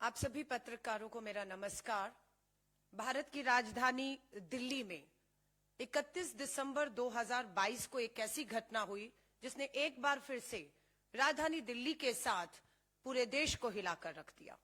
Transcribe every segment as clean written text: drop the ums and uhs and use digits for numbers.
आप सभी पत्रकारों को मेरा नमस्कार। भारत की राजधानी दिल्ली में 31 दिसंबर 2022 को एक ऐसी घटना हुई जिसने एक बार फिर से राजधानी दिल्ली के साथ पूरे देश को हिलाकर रख दिया।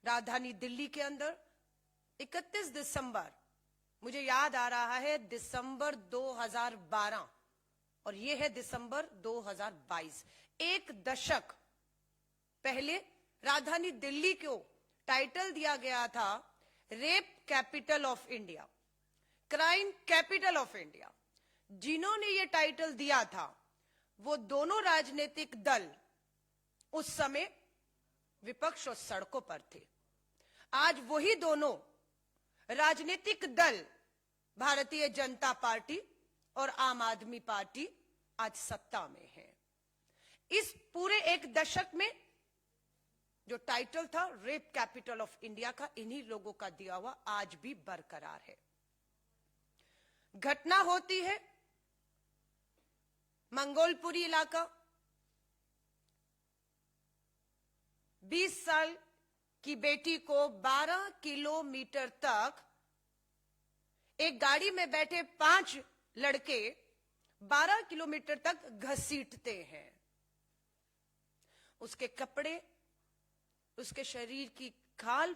राजधानी दिल्ली के अंदर 31 दिसंबर, मुझे याद आ रहा है, दिसंबर 2012 और यह है दिसंबर 2022। एक दशक पहले राजधानी दिल्ली को टाइटल दिया गया था rape capital of India, crime capital of India. जिन्होंने ये टाइटल दिया था वो दोनों राजनीतिक दल उस समय विपक्ष और सड़कों पर थे। आज वही दोनों राजनीतिक दल, भारतीय जनता पार्टी और आम आदमी पार्टी, आज सत्ता में है। इस पूरे एक दशक में जो टाइटल था रेप कैपिटल ऑफ इंडिया का, इन्हीं लोगों का दिया हुआ आज भी बरकरार है। घटना होती है मंगोलपुरी इलाका। 20 साल की बेटी को 12 किलोमीटर तक एक गाड़ी में बैठे 5 लड़के 12 किलोमीटर तक घसीटते हैं। उसके कपड़े, उसके शरीर की खाल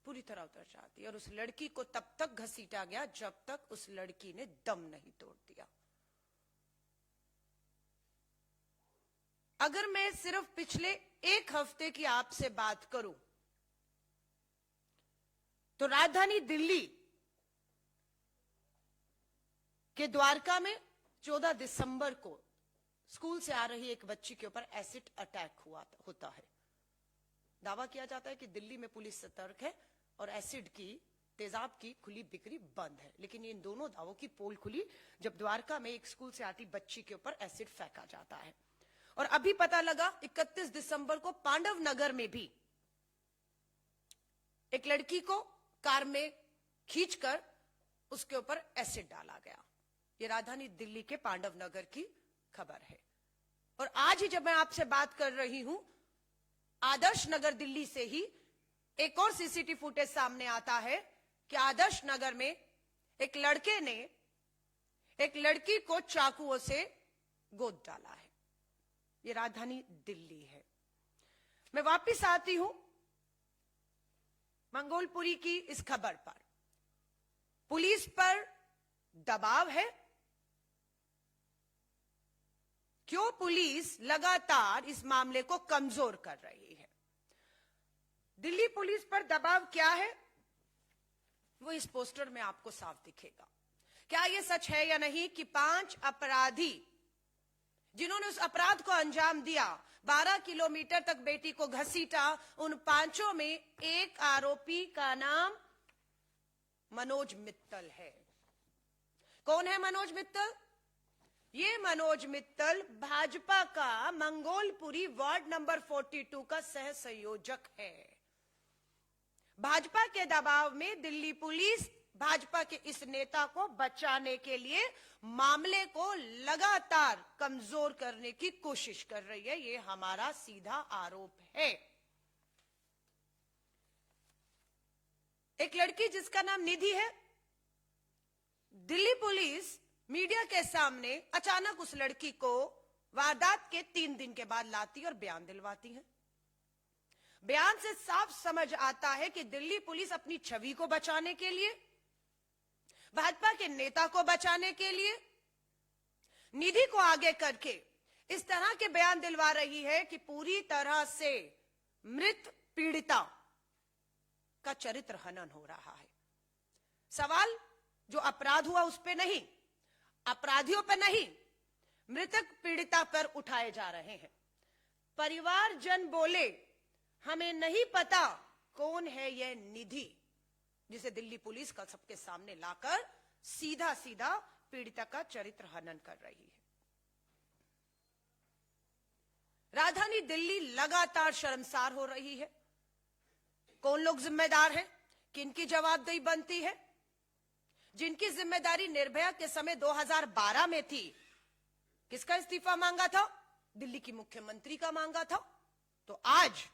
पूरी तरह उतर जाती है और उस लड़की को तब तक घसीटा गया जब तक उस लड़की ने दम नहीं तोड़ दिया। अगर मैं सिर्फ पिछले एक हफ्ते की आपसे बात करूं तो राजधानी दिल्ली के द्वारका में 14 दिसंबर को स्कूल से आ रही एक बच्ची के ऊपर एसिड अटैक होता है। दावा किया जाता है कि दिल्ली में पुलिस सतर्क है और एसिड की, तेजाब की खुली बिक्री बंद है, लेकिन इन दोनों दावों की पोल खुली जब द्वारका में एक स्कूल से आती बच्ची के ऊपर एसिड फेंका जाता है। और अभी पता लगा 31 दिसंबर को पांडव नगर में भी एक लड़की को कार में खींचकर उसके ऊपर एसिड डाला गया। यह राजधानी दिल्ली के पांडव नगर की खबर है। और आज ही जब मैं आपसे बात कर रही हूं, आदर्श नगर दिल्ली से ही एक और सीसीटीवी फुटेज सामने आता है कि आदर्श नगर में एक लड़के ने एक लड़की को चाकुओं से गोद डाला है। यह राजधानी दिल्ली है। मैं वापस आती हूं मंगोलपुरी की इस खबर पर। पुलिस पर दबाव है। क्यों पुलिस लगातार इस मामले को कमजोर कर रही है? दिल्ली पुलिस पर दबाव क्या है वो इस पोस्टर में आपको साफ दिखेगा। क्या यह सच है या नहीं कि 5 अपराधी जिन्होंने उस अपराध को अंजाम दिया, 12 किलोमीटर तक बेटी को घसीटा, उन 5 में एक आरोपी का नाम मनोज मित्तल है। कौन है मनोज मित्तल? ये मनोज मित्तल भाजपा का मंगोलपुरी वार्ड नंबर 42 का सह संयोजक है। भाजपा के दबाव में दिल्ली पुलिस भाजपा के इस नेता को बचाने के लिए मामले को लगातार कमजोर करने की कोशिश कर रही है। ये हमारा सीधा आरोप है। एक लड़की जिसका नाम निधि है, दिल्ली पुलिस मीडिया के सामने अचानक उस लड़की को वारदात के 3 दिन के बाद लाती और बयान दिलवाती है। बयान से साफ समझ आता है कि दिल्ली पुलिस अपनी छवि को बचाने के लिए, भाजपा के नेता को बचाने के लिए, निधि को आगे करके इस तरह के बयान दिलवा रही है कि पूरी तरह से मृत पीड़िता का चरित्र हनन हो रहा है। सवाल जो अपराध हुआ उस पे नहीं, अपराधियों पर नहीं, मृतक पीड़िता पर उठाए जा रहे हैं। परिवारजन बोले, हमें नहीं पता कौन है यह निधि जिसे दिल्ली पुलिस का सबके सामने लाकर सीधा सीधा पीड़िता का चरित्र हनन कर रही है। राजधानी दिल्ली लगातार शर्मसार हो रही है। कौन लोग जिम्मेदार हैं? किनकी जवाबदेही बनती है? जिनकी जिम्मेदारी निर्भया के समय 2012 में थी, किसका इस्तीफा मांगा था? दिल्ली की मुख्यमंत्री का मांगा था। तो आज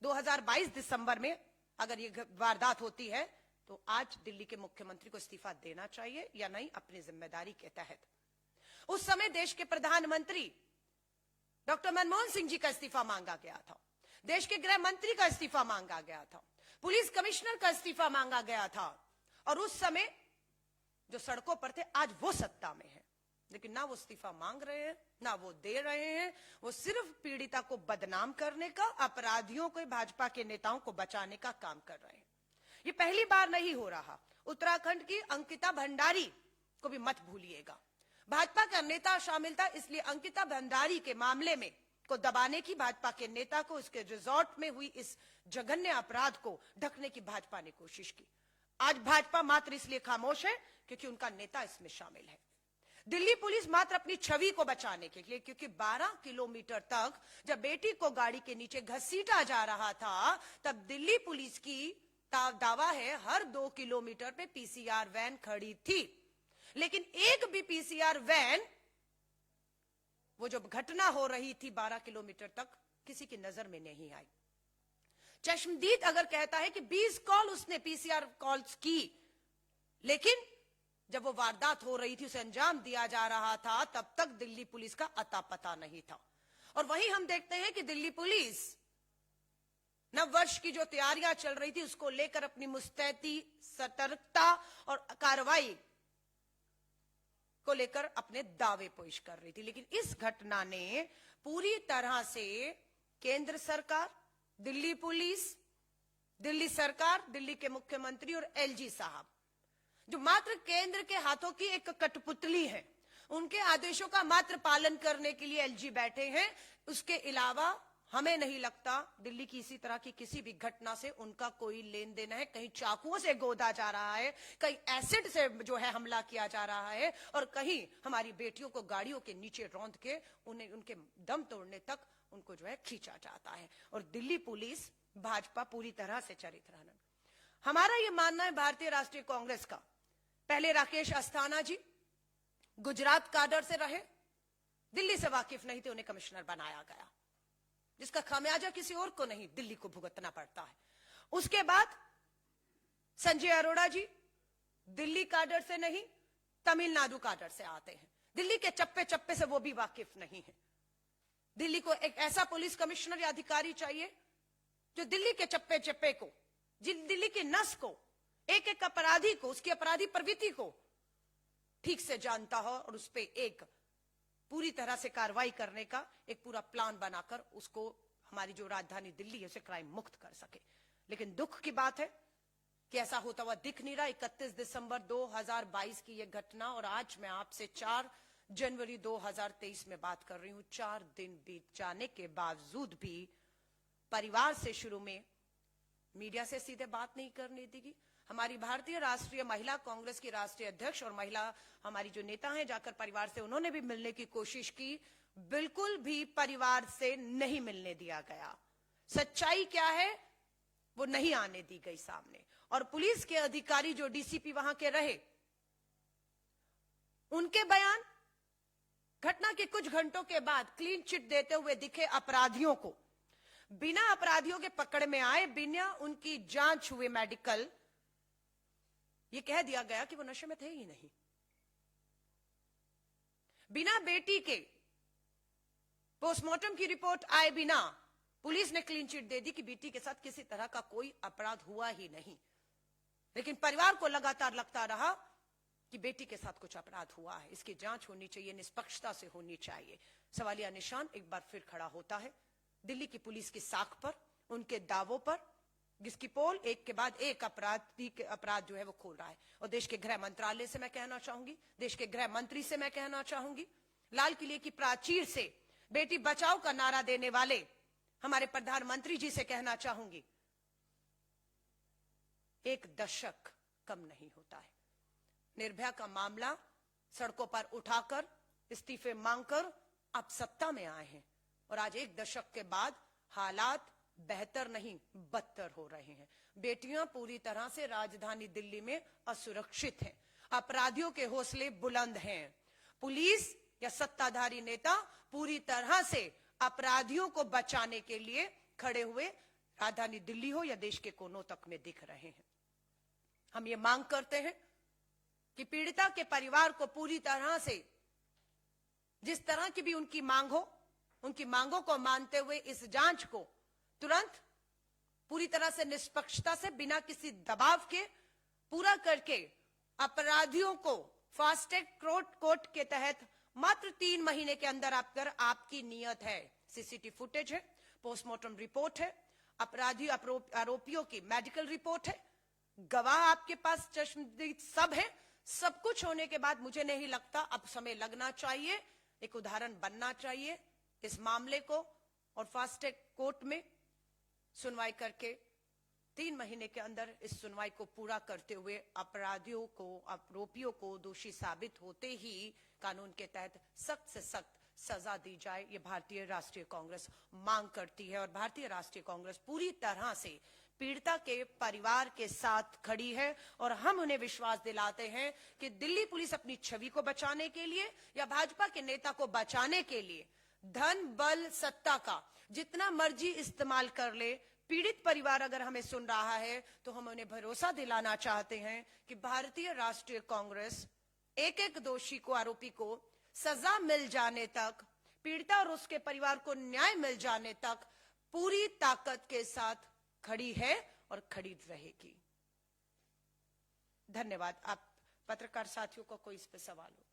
2022 दिसंबर में अगर ये वारदात होती है तो आज दिल्ली के मुख्यमंत्री को इस्तीफा देना चाहिए या नहीं अपनी जिम्मेदारी के तहत। उस समय देश के प्रधानमंत्री डॉक्टर मनमोहन सिंह जी का इस्तीफा मांगा गया था, देश के गृह मंत्री का इस्तीफा मांगा गया था, पुलिस कमिश्नर का इस्तीफा मांगा गया था, और उस समय जो सड़कों पर थे आज वो सत्ता में है, लेकिन ना वो इस्तीफा मांग रहे हैं ना वो दे रहे हैं। वो सिर्फ पीड़िता को बदनाम करने का, अपराधियों को, भाजपा के नेताओं को बचाने का काम कर रहे हैं। ये पहली बार नहीं हो रहा। उत्तराखंड की अंकिता भंडारी को भी मत भूलिएगा, भाजपा का नेता शामिल था, इसलिए अंकिता भंडारी के मामले में को दबाने की, भाजपा के नेता को उसके रिजॉर्ट में हुई इस जघन्य अपराध को ढकने की भाजपा ने कोशिश की। आज भाजपा मात्र इसलिए खामोश है क्योंकि उनका नेता इसमें शामिल है। दिल्ली पुलिस मात्र अपनी छवि को बचाने के लिए, क्योंकि 12 किलोमीटर तक जब बेटी को गाड़ी के नीचे घसीटा जा रहा था, तब दिल्ली पुलिस की दावा है हर 2 किलोमीटर पे पीसीआर वैन खड़ी थी, लेकिन एक भी पीसीआर वैन, वो जो घटना हो रही थी 12 किलोमीटर तक, किसी की नजर में नहीं आई। चश्मदीद अगर कहता है कि 20 कॉल उसने पीसीआर कॉल्स की, लेकिन जब वो वारदात हो रही थी, उसे अंजाम दिया जा रहा था, तब तक दिल्ली पुलिस का अता पता नहीं था। और वहीं हम देखते हैं कि दिल्ली पुलिस नव वर्ष की जो तैयारियां चल रही थी उसको लेकर अपनी मुस्तैदी, सतर्कता और कार्रवाई को लेकर अपने दावे पेश कर रही थी। लेकिन इस घटना ने पूरी तरह से केंद्र सरकार, दिल्ली पुलिस, दिल्ली सरकार, दिल्ली के मुख्यमंत्री और एलजी साहब, जो मात्र केंद्र के हाथों की एक कठपुतली है, उनके आदेशों का मात्र पालन करने के लिए एलजी बैठे हैं। उसके अलावा हमें नहीं लगता दिल्ली की इसी तरह की किसी भी घटना से उनका कोई लेन देन है। कहीं चाकुओं से गोदा जा रहा है, कहीं एसिड से जो है हमला किया जा रहा है, और कहीं हमारी बेटियों को गाड़ियों के नीचे रौंद के उन्हें उनके दम तोड़ने तक उनको जो है खींचा जाता है। और दिल्ली पुलिस, भाजपा पूरी तरह से चरित्रहीन। हमारा यह मानना है, भारतीय राष्ट्रीय कांग्रेस का, पहले राकेश अस्थाना जी गुजरात काडर से रहे, दिल्ली से वाकिफ नहीं थे, उन्हें कमिश्नर बनाया गया, जिसका खामियाजा किसी और को नहीं, दिल्ली को भुगतना पड़ता है। उसके बाद संजय अरोड़ा जी दिल्ली काडर से नहीं, तमिलनाडु काडर से आते हैं, दिल्ली के चप्पे चप्पे से वो भी वाकिफ नहीं है। दिल्ली को एक ऐसा पुलिस कमिश्नर या अधिकारी चाहिए जो दिल्ली के चप्पे चप्पे को, दिल्ली की नस को, एक एक अपराधी को, उसकी अपराधी प्रवृत्ति को ठीक से जानता हो और उस पर एक पूरी तरह से कार्रवाई करने का एक पूरा प्लान बनाकर उसको, हमारी जो राजधानी दिल्ली है, उसे क्राइम मुक्त कर सके। लेकिन दुख की बात है कि ऐसा होता हुआ दिख नहीं रहा। 31 दिसंबर 2022 की यह घटना, और आज मैं आपसे 4 जनवरी 2023 में बात कर रही हूं। 4 दिन बीत जाने के बावजूद भी परिवार से शुरू में मीडिया से सीधे बात नहीं करने दी। हमारी भारतीय राष्ट्रीय महिला कांग्रेस की राष्ट्रीय अध्यक्ष और महिला हमारी जो नेता हैं, जाकर परिवार से उन्होंने भी मिलने की कोशिश की, बिल्कुल भी परिवार से नहीं मिलने दिया गया। सच्चाई क्या है वो नहीं आने दी गई सामने। और पुलिस के अधिकारी जो डीसीपी वहां के रहे, उनके बयान घटना के कुछ घंटों के बाद क्लीन चिट देते हुए दिखे अपराधियों को, बिना अपराधियों के पकड़ में आए, बिना उनकी जांच हुए मेडिकल, ये कह दिया गया कि वो नशे में थे ही नहीं। बिना बेटी के पोस्टमार्टम की रिपोर्ट आए बिना पुलिस ने क्लीन चिट दे दी कि बेटी के साथ किसी तरह का कोई अपराध हुआ ही नहीं। लेकिन परिवार को लगातार लगता रहा कि बेटी के साथ कुछ अपराध हुआ है, इसकी जांच होनी चाहिए, निष्पक्षता से होनी चाहिए। सवालिया निशान एक बार फिर खड़ा होता है दिल्ली की पुलिस की साख पर, उनके दावों पर, जिसकी पोल एक के बाद एक अपराध जो है वो खोल रहा है। और देश के गृह मंत्रालय से मैं कहना चाहूंगी, देश के गृह मंत्री से मैं कहना चाहूंगी, लाल किले की प्राचीर से बेटी बचाओ का नारा देने वाले हमारे प्रधानमंत्री जी से कहना चाहूंगी, 1 दशक कम नहीं होता है। निर्भया का मामला सड़कों पर उठाकर, इस्तीफे मांगकर अब सत्ता में आए हैं, और आज 1 दशक के बाद हालात बेहतर नहीं बदतर हो रहे हैं। बेटियां पूरी तरह से राजधानी दिल्ली में असुरक्षित हैं, अपराधियों के हौसले बुलंद हैं। पुलिस या सत्ताधारी नेता पूरी तरह से अपराधियों को बचाने के लिए खड़े हुए राजधानी दिल्ली हो या देश के कोनों तक में दिख रहे हैं। हम ये मांग करते हैं कि पीड़िता के परिवार को पूरी तरह से, जिस तरह की भी उनकी मांग हो, उनकी मांगों को मानते हुए इस जांच को तुरंत पूरी तरह से निष्पक्षता से, बिना किसी दबाव के पूरा करके अपराधियों को फास्ट ट्रैक कोर्ट के तहत मात्र 3 महीने के अंदर अगर आपकी नियत है, सीसीटीवी फुटेज है, पोस्टमार्टम रिपोर्ट है, अपराधी आरोपियों की मेडिकल रिपोर्ट है, गवाह आपके पास चश्मदीद सब है, सब कुछ होने के बाद मुझे नहीं लगता अब समय लगना चाहिए, एक उदाहरण बनना चाहिए इस मामले को और फास्ट ट्रैक कोर्ट में सुनवाई करके 3 महीने के अंदर इस सुनवाई को पूरा करते हुए अपराधियों को, आरोपियों को दोषी साबित होते ही कानून के तहत सख्त से सख्त सजा दी जाए, ये भारतीय राष्ट्रीय कांग्रेस मांग करती है। और भारतीय राष्ट्रीय कांग्रेस पूरी तरह से पीड़िता के परिवार के साथ खड़ी है और हम उन्हें विश्वास दिलाते हैं कि दिल्ली पुलिस अपनी छवि को बचाने के लिए या भाजपा के नेता को बचाने के लिए धन, बल, सत्ता का जितना मर्जी इस्तेमाल कर ले, पीड़ित परिवार अगर हमें सुन रहा है तो हम उन्हें भरोसा दिलाना चाहते हैं कि भारतीय राष्ट्रीय कांग्रेस एक एक दोषी को, आरोपी को सजा मिल जाने तक, पीड़िता और उसके परिवार को न्याय मिल जाने तक पूरी ताकत के साथ खड़ी है और खड़ी रहेगी। धन्यवाद। आप पत्रकार साथियों को कोई इस पे सवाल हो?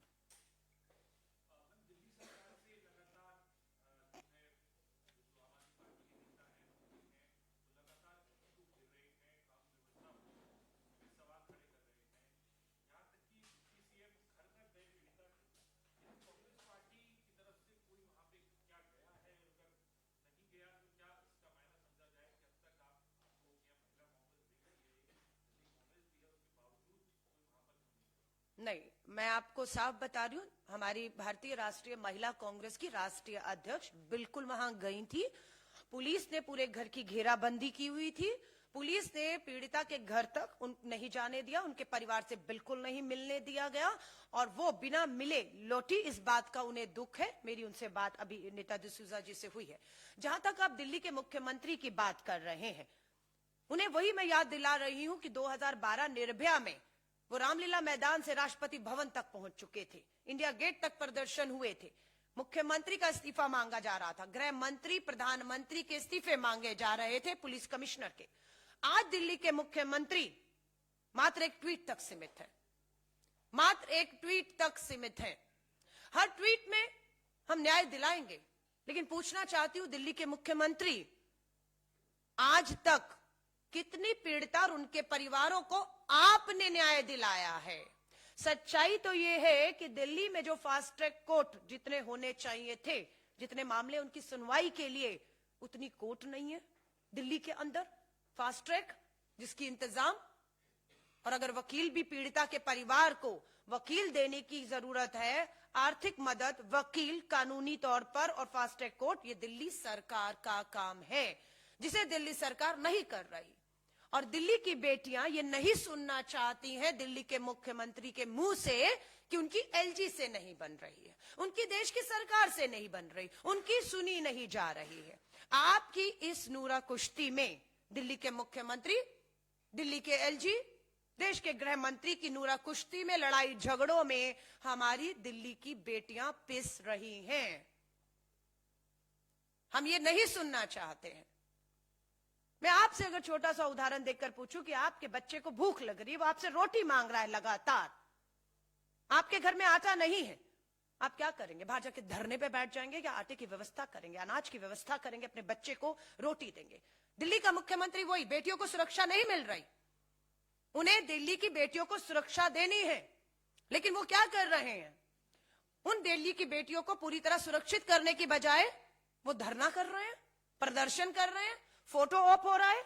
नहीं, मैं आपको साफ बता रही हूँ, हमारी भारतीय राष्ट्रीय महिला कांग्रेस की राष्ट्रीय अध्यक्ष बिल्कुल वहां गई थी। पुलिस ने पूरे घर की घेराबंदी की हुई थी। पुलिस ने पीड़िता के घर तक नहीं जाने दिया, उनके परिवार से बिल्कुल नहीं मिलने दिया गया और वो बिना मिले लौटी। इस बात का उन्हें दुख है। मेरी उनसे बात अभी नेता डिसूजा जी से हुई है। जहां तक आप दिल्ली के मुख्यमंत्री की बात कर रहे हैं, उन्हें वही मैं याद दिला रही हूं कि 2012 निर्भया में वो रामलीला मैदान से राष्ट्रपति भवन तक पहुंच चुके थे, इंडिया गेट तक प्रदर्शन हुए थे, मुख्यमंत्री का इस्तीफा मांगा जा रहा था, गृह मंत्री, प्रधानमंत्री के इस्तीफे मांगे जा रहे थे, पुलिस कमिश्नर के। आज दिल्ली के मुख्यमंत्री मात्र एक ट्वीट तक सीमित है, मात्र एक ट्वीट तक सीमित है। हर ट्वीट में हम न्याय दिलाएंगे, लेकिन पूछना चाहती हूं दिल्ली के मुख्यमंत्री, आज तक कितनी पीड़िता और उनके परिवारों को आपने न्याय दिलाया है? सच्चाई तो यह है कि दिल्ली में जो फास्ट ट्रैक कोर्ट जितने होने चाहिए थे, जितने मामले उनकी सुनवाई के लिए, उतनी कोर्ट नहीं है दिल्ली के अंदर फास्ट ट्रैक जिसकी इंतजाम। और अगर वकील भी पीड़िता के परिवार को वकील देने की जरूरत है, आर्थिक मदद, वकील, कानूनी तौर पर और फास्ट ट्रैक कोर्ट, ये दिल्ली सरकार का काम है, जिसे दिल्ली सरकार नहीं कर रही। और दिल्ली की बेटियां ये नहीं सुनना चाहती हैं दिल्ली के मुख्यमंत्री के मुंह से कि उनकी एलजी से नहीं बन रही है, उनकी देश की सरकार से नहीं बन रही, उनकी सुनी नहीं जा रही है। आपकी इस नूरा कुश्ती में दिल्ली के मुख्यमंत्री, दिल्ली के एलजी, देश के गृह मंत्री की नूरा कुश्ती में, लड़ाई झगड़ों में हमारी दिल्ली की बेटियां पिस रही हैं। हम ये नहीं सुनना चाहते हैं। मैं आपसे अगर छोटा सा उदाहरण देकर पूछूं कि आपके बच्चे को भूख लग रही है, वो आपसे रोटी मांग रहा है लगातार, आपके घर में आटा नहीं है, आप क्या करेंगे? बाहर जाके धरने पे बैठ जाएंगे या आटे की व्यवस्था करेंगे, अनाज की व्यवस्था करेंगे, अपने बच्चे को रोटी देंगे? दिल्ली का मुख्यमंत्री वही, बेटियों को सुरक्षा नहीं मिल रही, उन्हें दिल्ली की बेटियों को सुरक्षा देनी है, लेकिन वो क्या कर रहे हैं? उन दिल्ली की बेटियों को पूरी तरह सुरक्षित करने की बजाय वो धरना कर रहे हैं, प्रदर्शन कर रहे हैं, फोटो ऑफ हो रहा है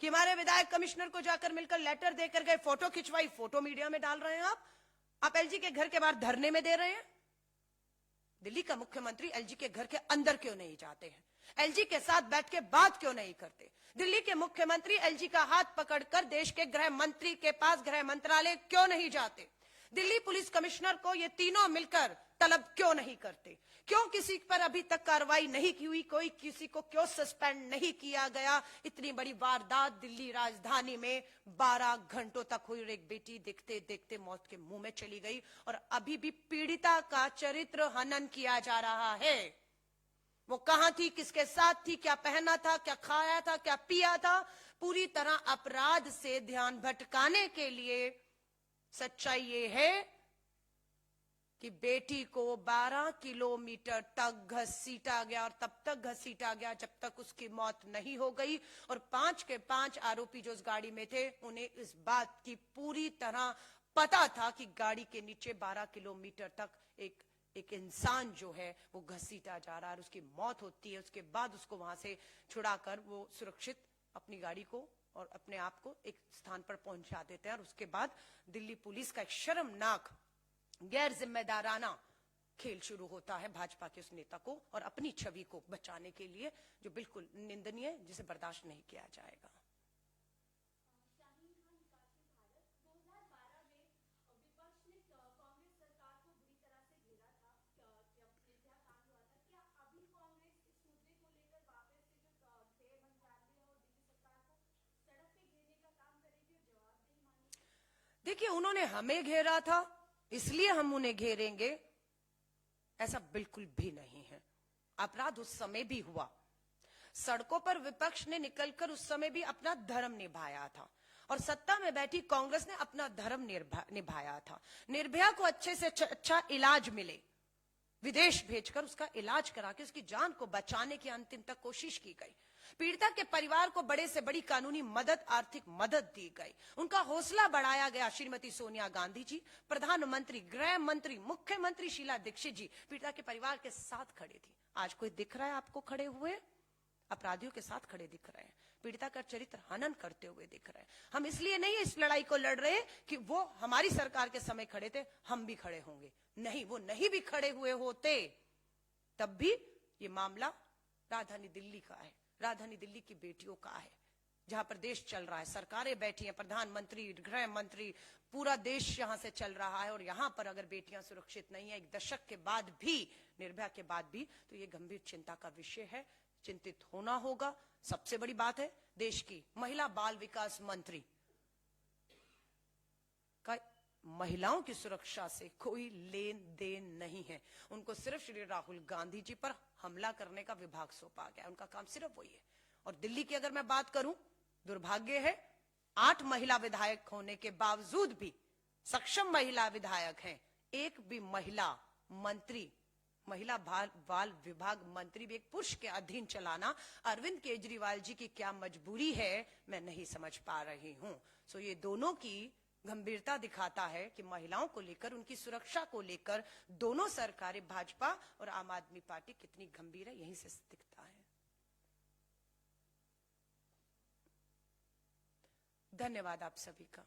कि हमारे विधायक कमिश्नर को जाकर मिलकर लेटर देकर गए, फोटो खिंचवाई, फोटो मीडिया में डाल रहे हैं। आप एलजी के घर के बाहर धरने में दे रहे हैं। दिल्ली का मुख्यमंत्री एलजी के घर के अंदर क्यों नहीं जाते हैं? एलजी के साथ बैठ के बात क्यों नहीं करते? दिल्ली के मुख्यमंत्री एलजी का हाथ पकड़कर देश के गृह मंत्री के पास गृह मंत्रालय क्यों नहीं जाते? दिल्ली पुलिस कमिश्नर को ये तीनों मिलकर तलब क्यों नहीं करते? क्यों किसी पर अभी तक कार्रवाई नहीं की हुई? कोई किसी को क्यों सस्पेंड नहीं किया गया? इतनी बड़ी वारदात दिल्ली राजधानी में 12 घंटों तक हुई और एक बेटी देखते देखते मौत के मुंह में चली गई और अभी भी पीड़िता का चरित्र हनन किया जा रहा है। वो कहां थी, किसके साथ थी, क्या पहना था, क्या खाया था, क्या पिया था? पूरी तरह अपराध से ध्यान भटकाने के लिए सच्चाई ये है कि बेटी को 12 किलोमीटर तक घसीटा गया और तब तक घसीटा गया जब तक उसकी मौत नहीं हो गई। और 5 के 5 आरोपी जो उस गाड़ी में थे, उन्हें इस बात की पूरी तरह पता था कि गाड़ी के नीचे 12 किलोमीटर तक एक इंसान जो है वो घसीटा जा रहा है और उसकी मौत होती है। उसके बाद उसको वहां से छुड़ाकर वो सुरक्षित अपनी गाड़ी को और अपने आप को एक स्थान पर पहुंचा देते हैं। और उसके बाद दिल्ली पुलिस का एक शर्मनाक गैर जिम्मेदाराना खेल शुरू होता है भाजपा के उस नेता को और अपनी छवि को बचाने के लिए, जो बिल्कुल निंदनीय, जिसे बर्दाश्त नहीं किया जाएगा। देखिए, उन्होंने हमें घेरा था इसलिए हम उन्हें घेरेंगे, ऐसा बिल्कुल भी नहीं है। अपराध उस समय भी हुआ, सड़कों पर विपक्ष ने निकलकर उस समय भी अपना धर्म निभाया था और सत्ता में बैठी कांग्रेस ने अपना धर्म निभाया था। निर्भया को अच्छे से अच्छा इलाज मिले, विदेश भेजकर उसका इलाज करा के उसकी जान को बचाने की अंतिम तक कोशिश की गई। पीड़िता के परिवार को बड़े से बड़ी कानूनी मदद, आर्थिक मदद दी गई। उनका हौसला बढ़ाया गया। श्रीमती सोनिया गांधी जी, प्रधानमंत्री, गृह मंत्री, मुख्यमंत्री शीला दीक्षित जी पीड़िता के परिवार के साथ खड़े थी। आज कोई दिख रहा है आपको खड़े हुए? अपराधियों के साथ खड़े दिख रहे हैं, पीड़िता का चरित्र हनन करते हुए दिख रहे हैं। हम इसलिए नहीं इस लड़ाई को लड़ रहे कि वो हमारी सरकार के समय खड़े थे, हम भी खड़े होंगे। नहीं, वो नहीं भी खड़े हुए होते तब भी ये मामला राजधानी दिल्ली का है, राजधानी दिल्ली की बेटियों का है, जहां पर देश चल रहा है, सरकारें बैठी हैं, प्रधानमंत्री, गृह मंत्री, पूरा देश यहां से चल रहा है। और यहां पर अगर बेटियां सुरक्षित नहीं है, एक दशक के बाद भी, निर्भया के बाद भी, तो ये गंभीर चिंता का विषय है। चिंतित होना होगा। सबसे बड़ी बात है, देश की महिला बाल विकास मंत्री का महिलाओं की सुरक्षा से कोई लेन देन नहीं है। उनको सिर्फ श्री राहुल गांधी जी पर हमला करने का विभाग सौंपा गया, उनका काम सिर्फ वही है। और दिल्ली की अगर मैं बात करूं, दुर्भाग्य है 8 महिला विधायक होने के बावजूद भी, सक्षम महिला विधायक हैं, एक भी महिला मंत्री, महिला बाल विभाग मंत्री भी एक पुरुष के अधीन चलाना अरविंद केजरीवाल जी की क्या मजबूरी है, मैं नहीं समझ पा रही हूं। सो ये दोनों की गंभीरता दिखाता है कि महिलाओं को लेकर, उनकी सुरक्षा को लेकर दोनों सरकारें, भाजपा और आम आदमी पार्टी, कितनी गंभीर है, यहीं से दिखता है। धन्यवाद आप सभी का।